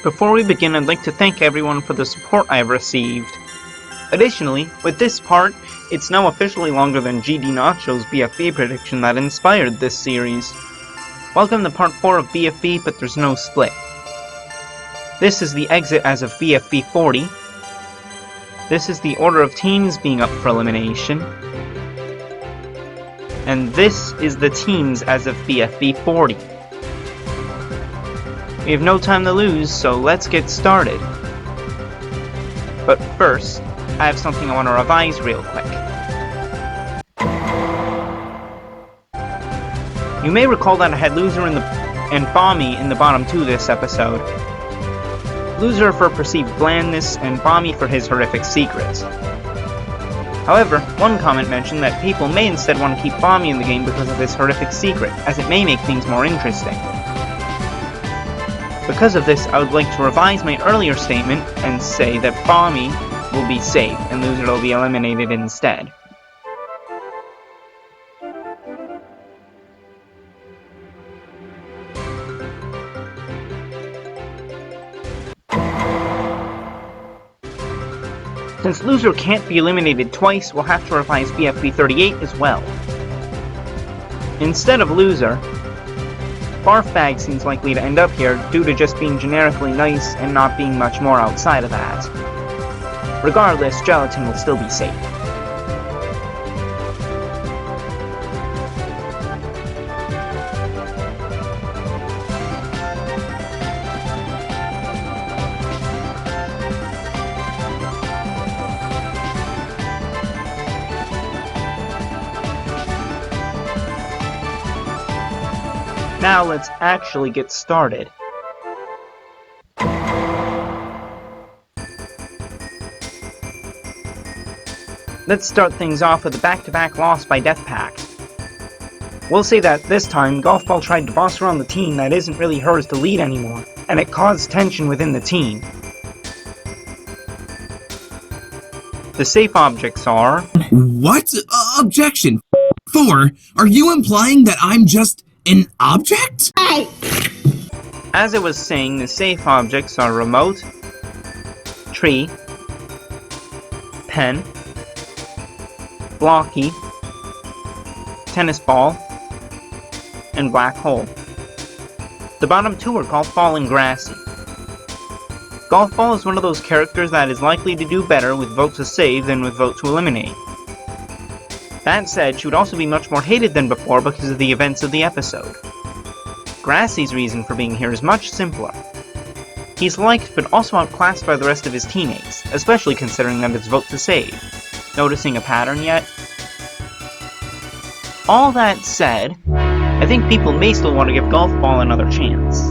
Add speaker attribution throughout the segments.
Speaker 1: Before we begin, I'd like to thank everyone for the support I have received. Additionally, with this part, it's now officially longer than GDNacho's BFB prediction that inspired this series. Welcome to part 4 of BFB, but there's no split. This is the exit as of BFB 40. This is the order of teams being up for elimination. And this is the teams as of BFB 40. We have no time to lose, so let's get started. But first, I have something I want to revise real quick. You may recall that I had Loser and Bomby in the bottom two this episode. Loser for perceived blandness, and Bomby for his horrific secrets. However, one comment mentioned that people may instead want to keep Bomby in the game because of his horrific secret, as it may make things more interesting. Because of this, I would like to revise my earlier statement and say that Bomby will be safe and Loser will be eliminated instead. Since Loser can't be eliminated twice, we'll have to revise BFB 38 as well. Instead of Loser, Barfbag seems likely to end up here due to just being generically nice and not being much more outside of that. Regardless, Gelatin will still be safe. Now let's actually get started. Let's start things off with a back-to-back loss by Death Pact. We'll say that this time, Golf Ball tried to boss around the team that isn't really hers to lead anymore, and it caused tension within the team. The safe objects are...
Speaker 2: What? Objection! 4? Are you implying that I'm just an object? Hey!
Speaker 1: As I was saying, the safe objects are remote, tree, pen, blocky, tennis ball, and black hole. The bottom two are Golf Ball and Grassy. Golf Ball is one of those characters that is likely to do better with vote to save than with vote to eliminate. That said, she would also be much more hated than before because of the events of the episode. Grassy's reason for being here is much simpler. He's liked but also outclassed by the rest of his teammates, especially considering that it's vote to save. Noticing a pattern yet? All that said, I think people may still want to give Golf Ball another chance.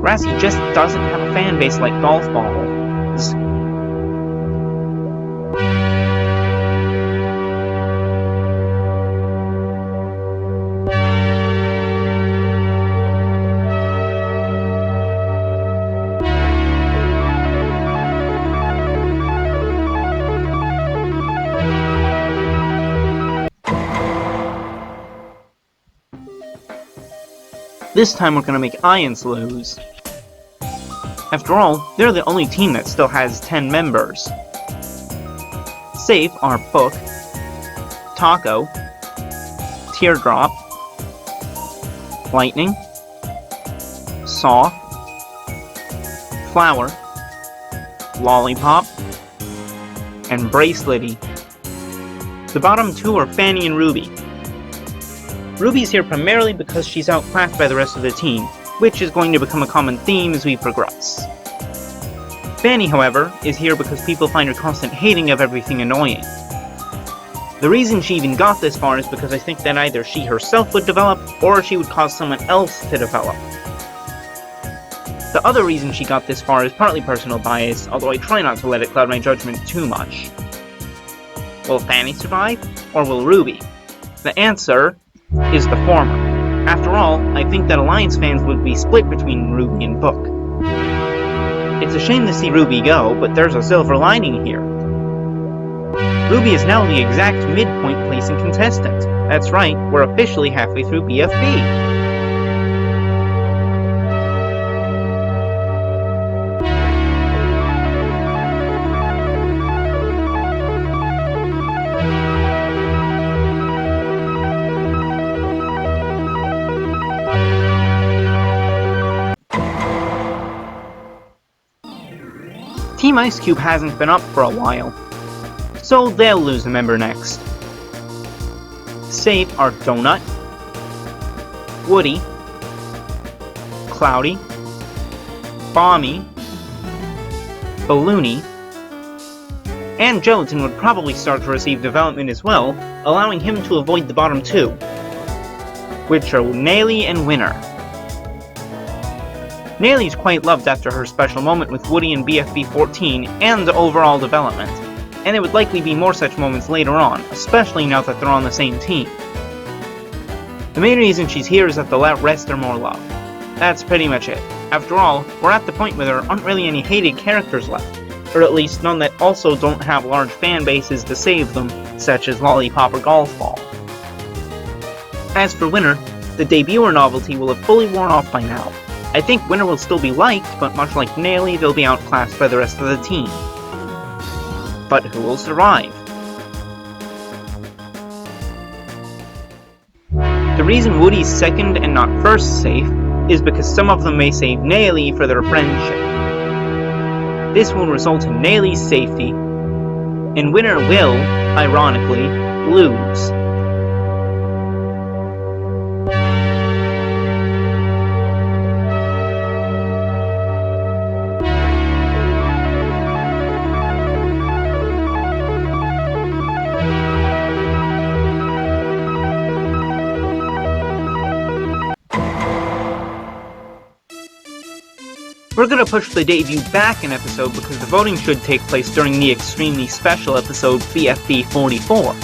Speaker 1: Grassy just doesn't have a fan base like Golf Ball's. This time we're gonna make Iance lose. After all, they're the only team that still has 10 members. Safe are Book, Taco, Teardrop, Lightning, Saw, Flower, Lollipop, and Bracelety. The bottom two are Fanny and Ruby. Ruby's here primarily because she's outclassed by the rest of the team, which is going to become a common theme as we progress. Fanny, however, is here because people find her constant hating of everything annoying. The reason she even got this far is because I think that either she herself would develop, or she would cause someone else to develop. The other reason she got this far is partly personal bias, although I try not to let it cloud my judgment too much. Will Fanny survive, or will Ruby? The answer is the former. After all, I think that Alliance fans would be split between Ruby and Book. It's a shame to see Ruby go, but there's a silver lining here. Ruby is now the exact midpoint place in Contestant. That's right, we're officially halfway through BFB. Team Ice Cube hasn't been up for a while, so they'll lose a member next. Safe are Donut, Woody, Cloudy, Bommy, Balloony, and Gelatin would probably start to receive development as well, allowing him to avoid the bottom two, which are Nelly and Winner. Nelly's quite loved after her special moment with Woody in BFB 14 and overall development, and there would likely be more such moments later on, especially now that they're on the same team. The main reason she's here is that they'll let rest her more love. That's pretty much it. After all, we're at the point where there aren't really any hated characters left, or at least none that also don't have large fan bases to save them, such as Lollipop or Golf Ball. As for Winner, the debuter novelty will have fully worn off by now. I think Winner will still be liked, but much like Nelly, they'll be outclassed by the rest of the team. But who will survive? The reason Woody's second and not first safe is because some of them may save Nelly for their friendship. This will result in Nelly's safety, and Winner will, ironically, lose. We're gonna push the debut back an episode because the voting should take place during the extremely special episode BFB 44.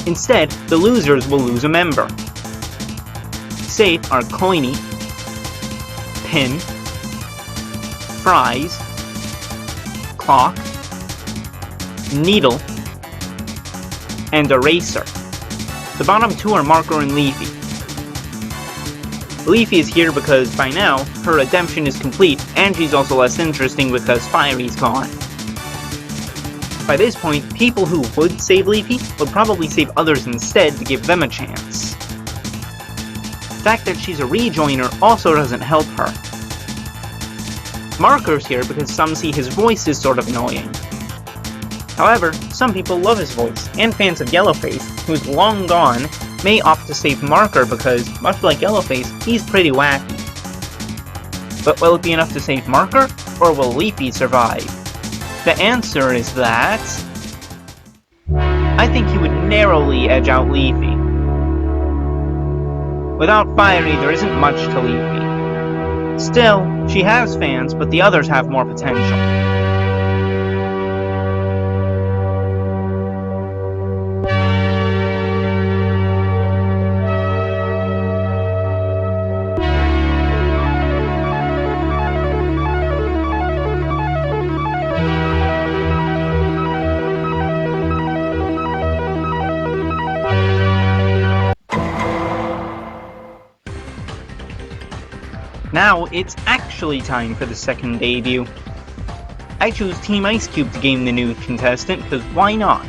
Speaker 1: Instead, the losers will lose a member. Safe are Coiny, Pin, Fries, Clock, Needle, and Eraser. The bottom two are Marker and Leafy. Leafy is here because, by now, her redemption is complete, and she's also less interesting because Fiery's gone. By this point, people who would save Leafy would probably save others instead to give them a chance. The fact that she's a rejoiner also doesn't help her. Marker's here because some see his voice is sort of annoying. However, some people love his voice, and fans of Yellowface, who's long gone, may opt to save Marker because, much like Yellowface, he's pretty wacky. But will it be enough to save Marker, or will Leafy survive? The answer is that... I think he would narrowly edge out Leafy. Without Fiery, there isn't much to Leafy. Still, she has fans, but the others have more potential. Now, it's actually time for the second debut. I choose Team Ice Cube to game the new contestant, because why not?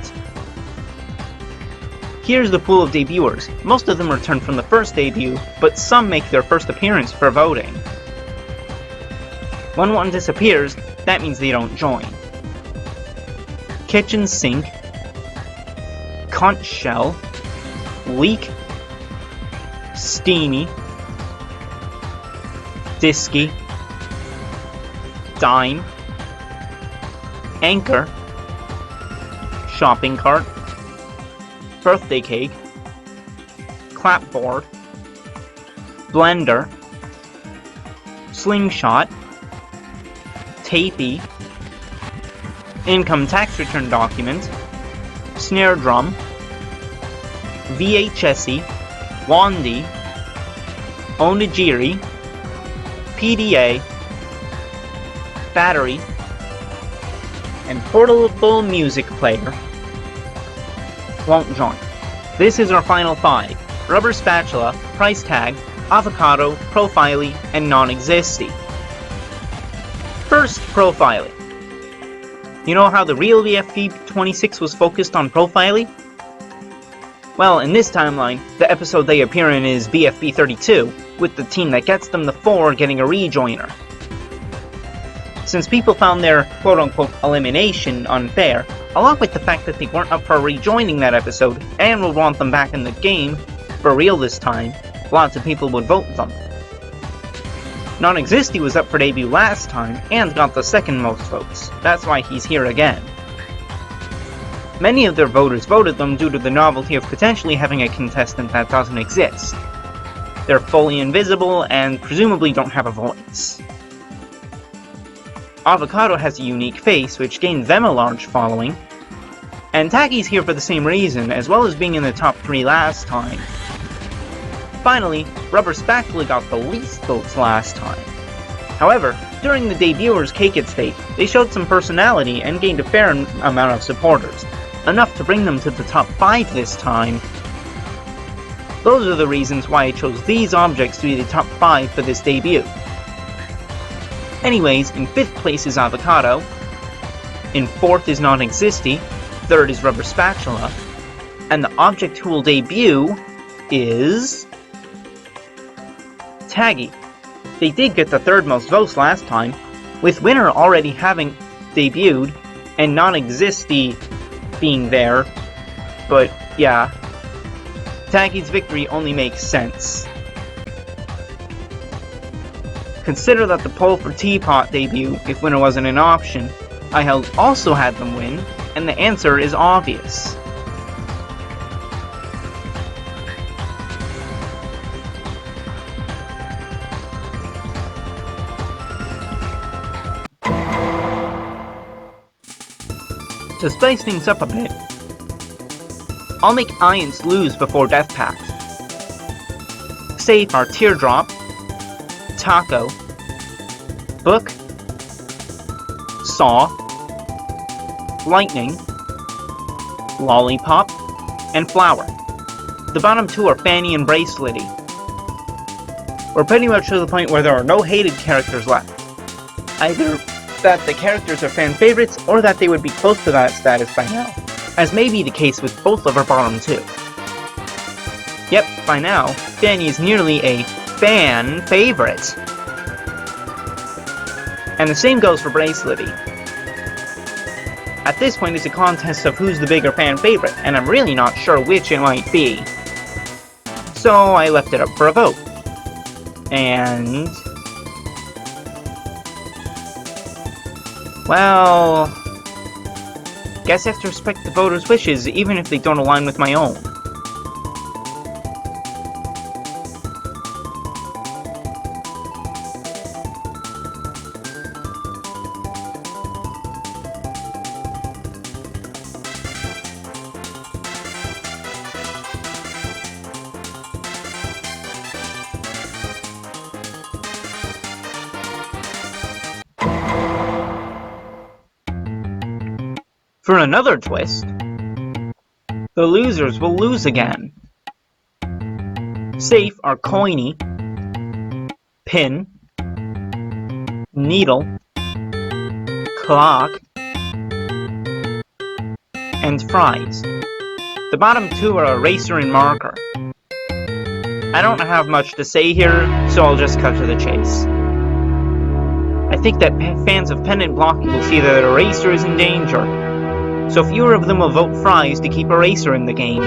Speaker 1: Here's the pool of debuters. Most of them return from the first debut, but some make their first appearance for voting. When one disappears, that means they don't join. Kitchen Sink, Conch Shell, Leak, Steamy, Disky, Dime, Anchor, Shopping Cart, Birthday Cake, Clapboard, Blender, Slingshot, Tapey, Income Tax Return Document, Snare Drum, VHSy, Wandy, Onigiri, PDA, battery, and portable music player won't join. This is our final 5. Rubber Spatula, Price Tag, Avocado, Profiley, and Non-Existy. First, Profiley. You know how the real BFB 26 was focused on Profiley? Well, in this timeline, the episode they appear in is BFB 32, with the team that gets them the 4 getting a rejoiner. since people found their quote-unquote elimination unfair, along with the fact that they weren't up for rejoining that episode and would want them back in the game, for real this time, lots of people would vote them. Non-Existy was up for debut last time and got the second most votes. That's why he's here again. Many of their voters voted them due to the novelty of potentially having a contestant that doesn't exist. They're fully invisible and presumably don't have a voice. Avocado has a unique face, which gained them a large following. And Taggy's here for the same reason, as well as being in the top 3 last time. Finally, Rubber Spatula got the least votes last time. However, during the debuters' Cake It stage, they showed some personality and gained a fair amount of supporters, enough to bring them to the top 5 this time. Those are the reasons why I chose these objects to be the top 5 for this debut. Anyways, in 5th place is Avocado, in 4th is Non-Existy, 3rd is Rubber Spatula, and the object who will debut is Taggy. They did get the 3rd most votes last time, with Winner already having debuted and Non-Existy being there, but yeah, Taggy's victory only makes sense. Consider that the poll for Teapot debut, if Winner wasn't an option, I also had them win, and the answer is obvious. To spice things up a bit, I'll make Iance lose before Death Pact. Safe are Teardrop, Taco, Book, Saw, Lightning, Lollipop, and Flower. The bottom 2 are Fanny and Bracelety. We're pretty much to the point where there are no hated characters left. Either that the characters are fan favorites, or that they would be close to that status by now, as may be the case with both of our bottom 2. Yep, by now, Fanny is nearly a fan favorite. And the same goes for Bracelety. At this point, it's a contest of who's the bigger fan favorite, and I'm really not sure which it might be. So I left it up for a vote. And well, guess I have to respect the voters' wishes, even if they don't align with my own. For another twist, the losers will lose again. Safe are Coiny, Pin, Needle, Clock, and Fries. The bottom 2 are Eraser and Marker. I don't have much to say here, so I'll just cut to the chase. I think that fans of Pen and Blocky will see that Eraser is in danger, so fewer of them will vote Fries to keep Eraser in the game.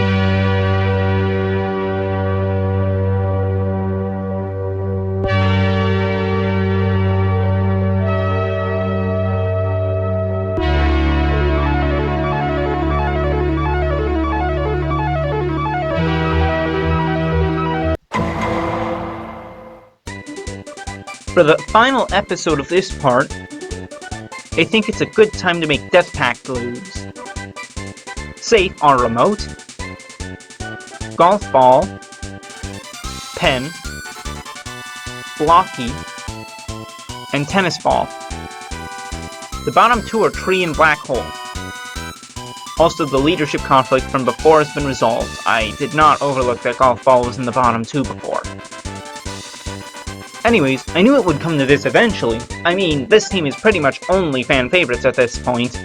Speaker 1: For the final episode of this part, I think it's a good time to make Death Pact lose. Safe are Remote, Golf Ball, Pen, Blocky, and Tennis Ball. The bottom 2 are Tree and Black Hole. Also, the leadership conflict from before has been resolved. I did not overlook that Golf Ball was in the bottom 2 before. Anyways, I knew it would come to this eventually. I mean, this team is pretty much only fan favorites at this point.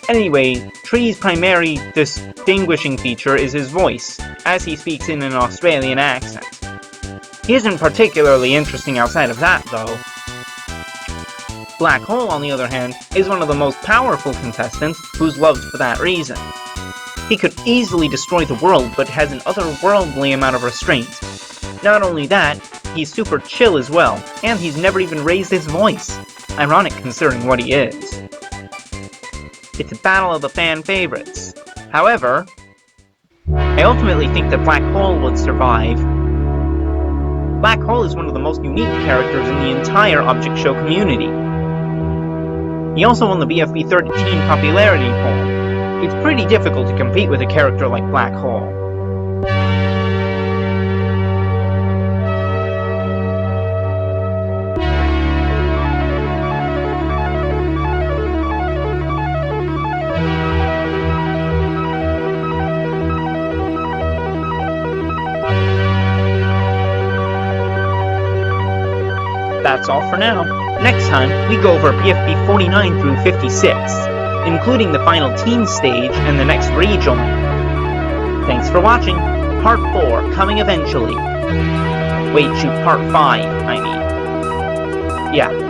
Speaker 1: Anyway, Tree's primary distinguishing feature is his voice, as he speaks in an Australian accent. He isn't particularly interesting outside of that, though. Black Hole, on the other hand, is one of the most powerful contestants who's loved for that reason. He could easily destroy the world, but has an otherworldly amount of restraint. Not only that, he's super chill as well, and he's never even raised his voice. Ironic considering what he is. It's a battle of the fan favorites. However, I ultimately think that Black Hole would survive. Black Hole is one of the most unique characters in the entire Object Show community. He also won the BFB 13 popularity poll. It's pretty difficult to compete with a character like Black Hole. That's all for now. Next time, we go over BFB 49 through 56, including the final team stage and the next rejoin. Thanks for watching. Part 4 coming eventually. Wait, shoot, Part 5, I mean. Yeah.